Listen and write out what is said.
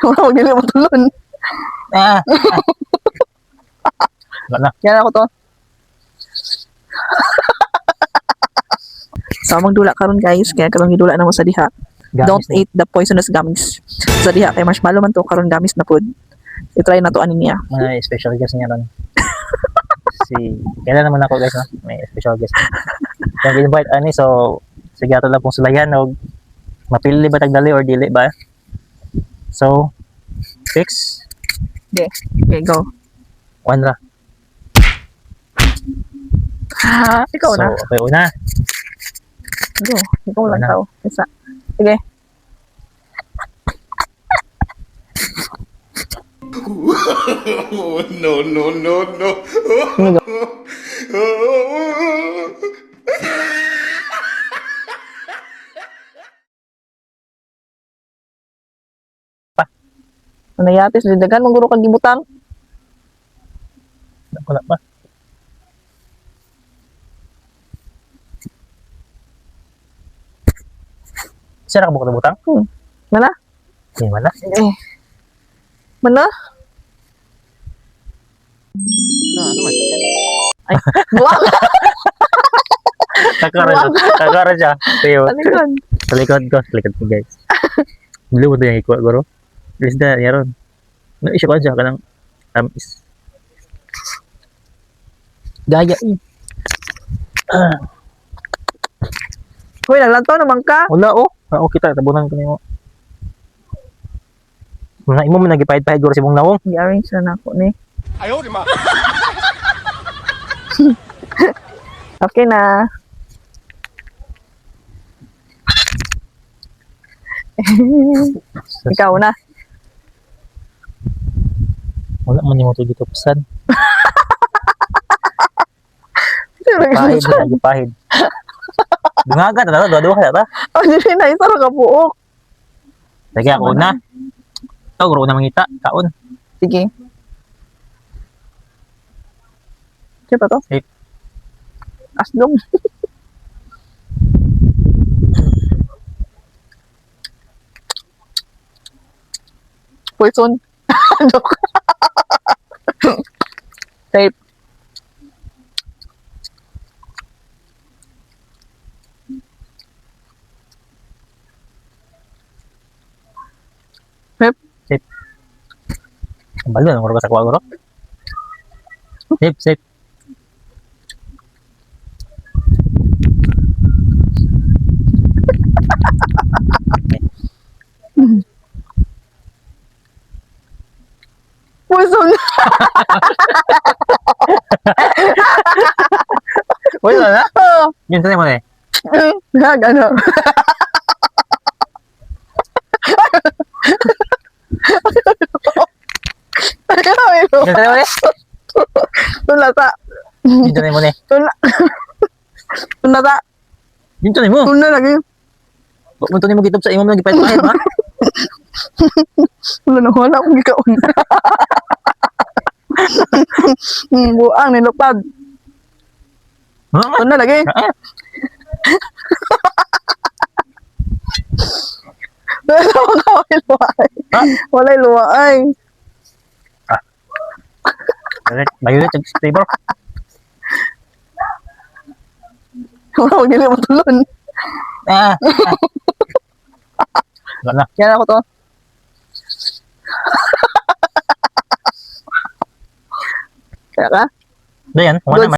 Wala, dili mo tulon. Ah. Wala na. Yan ako to. So, magdula karon guys. Kaya karong gidula na mo sa diha. Gamis Don't eat the poisonous gummies. Sa diha, kay marshmallow man to, karon gamis na food. I-try na to ani niya. May special guest niya ron. Kailan naman ako guys, no? May special guest. Yung invite ani, so sige ato lang pong sulayan og mapili ba tagdali or dili ba? So, fix. Okay, okay, go. One ra. Ikaw na. So, okay, una. Go, ikaw lang Una. tao. Isa. Sige. Oh, no, no, no, no. Ano yatis, didagan mong guro kag gibutang. Wala pa. Sira ka buka ng butang? Mana? Hindi man na. Eh. Mana? Ano man? Ay, buwag. Kakaroon siya. Tayo. Ano yun? Sa likod ko guys. Bili mo ito yung ikuha guro. Bilis na, yaron. Naisip ko siya ka ng tamis. Gaya eh. Hoy, naglantaw naman ka. Wala oh. Oo kita, tabunan ko niyo. Mga imo mo nagipahid-pahid guro si mong nawong. I-arrange na ako ni. Ayaw, di ma. Okay na. Ikaw na. Wala man yung mga dito pusan. Sino Pahid nagsusan? na, nagipahid. Dungaga, dua-dua ka ta. Oh, hindi na. Isa ka buok. Sige, ako na. Ito, guro na mangita. Kaon. Sige. Sige pa to? Sige. Asdom. Poison. Joke. Tape. Pep. Ang balo, guro ka sa kuha guro. Sip. Poison. Wala na. Oh. Yun, tanay mo na eh. Gano. Yun, tanay mo na eh. Tulata. Yun, tanay mo na eh. Tulata. Yun, tanay mo. Tuna lagi. Huwag mo tanay mo gitop sa imo mo nagipahid-pahid ha. Wala akong gikaon. Buang nilupad. Tuna lagi. Walay luwaay. Bayulit yung table. Wala akong dili mo tulon. Wala na. Yan ako to. Kaya ka? Dayan, wala na.